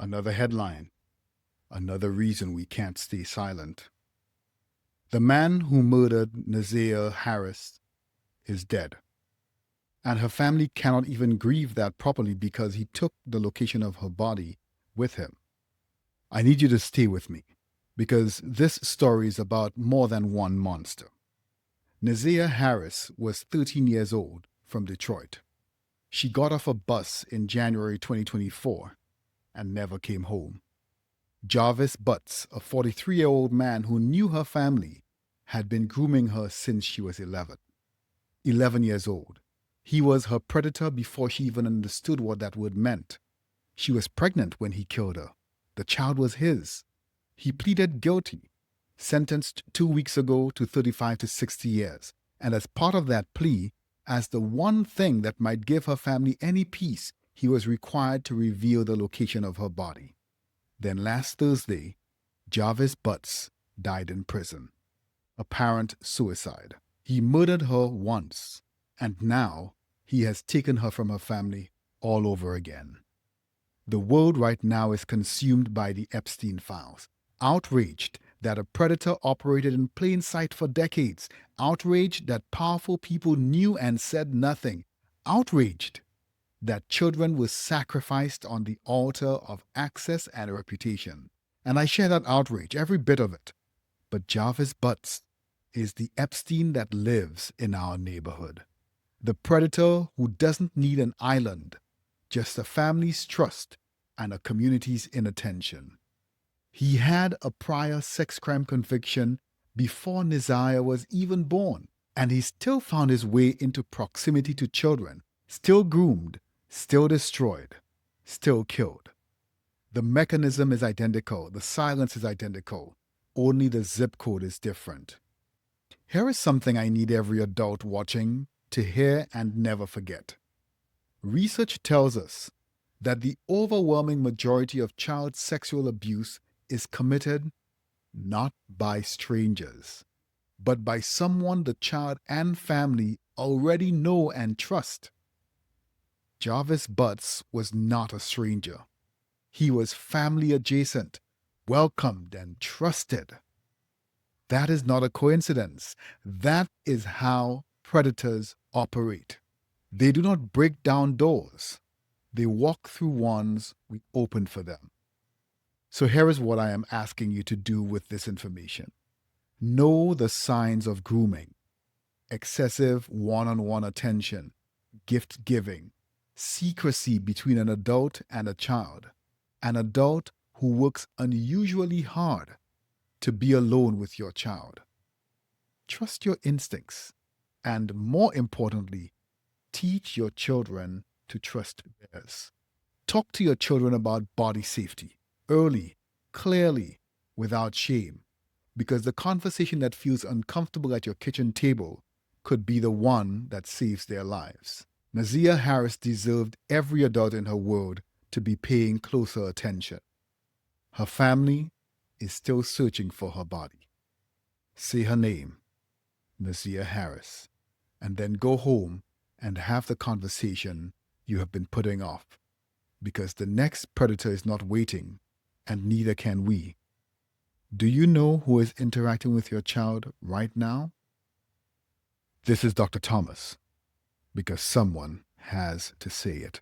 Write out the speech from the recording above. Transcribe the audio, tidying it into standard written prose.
Another headline, another reason we can't stay silent. The man who murdered Nazia Harris is dead, and her family cannot even grieve that properly because he took the location of her body with him. I need you to stay with me because this story is about more than one monster. Nazia Harris was 13 years old from Detroit. She got off a bus in January 2024 and never came home. Jarvis Butts, a 43-year-old man who knew her family, had been grooming her since she was 11. 11 years old. He was her predator before she even understood what that word meant. She was pregnant when he killed her. The child was his. He pleaded guilty, sentenced 2 weeks ago to 35 to 60 years. And as part of that plea, as the one thing that might give her family any peace, he was required to reveal the location of her body. Then last Thursday, Jarvis Butts died in prison. Apparent suicide. He murdered her once, and now he has taken her from her family all over again. The world right now is consumed by the Epstein files. Outraged that a predator operated in plain sight for decades. Outraged that powerful people knew and said nothing. Outraged that children were sacrificed on the altar of access and reputation. And I share that outrage, every bit of it. But Jarvis Butts is the Epstein that lives in our neighborhood. The predator who doesn't need an island, just a family's trust and a community's inattention. He had a prior sex crime conviction before Nazia was even born, and he still found his way into proximity to children, still groomed, still destroyed, still killed. The mechanism is identical, the silence is identical, only the zip code is different. Here is something I need every adult watching to hear and never forget. Research tells us that the overwhelming majority of child sexual abuse is committed not by strangers, but by someone the child and family already know and trust. Jarvis Butts was not a stranger. He was family adjacent, welcomed and trusted. That is not a coincidence. That is how predators operate. They do not break down doors. They walk through ones we open for them. So here is what I am asking you to do with this information. Know the signs of grooming, excessive one-on-one attention, gift giving, secrecy between an adult and a child, an adult who works unusually hard to be alone with your child. Trust your instincts, and more importantly, teach your children to trust theirs. Talk to your children about body safety, early, clearly, without shame, because the conversation that feels uncomfortable at your kitchen table could be the one that saves their lives. Nazia Harris deserved every adult in her world to be paying closer attention. Her family is still searching for her body. Say her name, Nazia Harris, and then go home and have the conversation you have been putting off, because the next predator is not waiting, and neither can we. Do you know who is interacting with your child right now? This is Dr. Thomas, because someone has to say it.